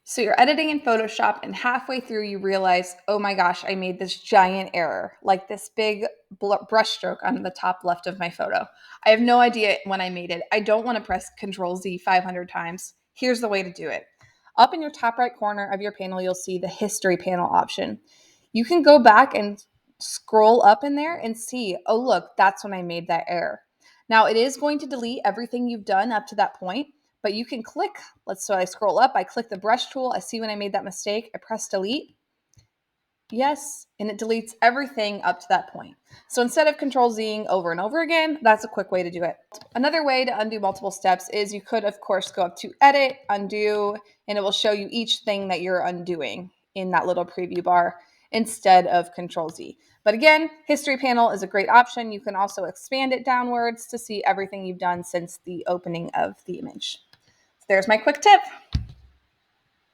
So you're editing in Photoshop and halfway through you realize, oh my gosh, I made this giant error, like this big brush stroke on the top left of my photo. I have no idea when I made it. I don't want to press Control Z 500 times. Here's the way to do it. Up in your top right corner of your panel, you'll see the History panel option. You can go back and scroll up in there and see, oh look, that's when I made that error. Now it is going to delete everything you've done up to that point, but you can click, so I scroll up, I click the brush tool, I see when I made that mistake, I press delete. Yes, and it deletes everything up to that point. So instead of Control Zing over and over again, that's a quick way to do it. Another way to undo multiple steps is you could, of course, go up to Edit, Undo, and it will show you each thing that you're undoing in that little preview bar instead of Control Z. But again, History Panel is a great option. You can also expand it downwards to see everything you've done since the opening of the image. So there's my quick tip.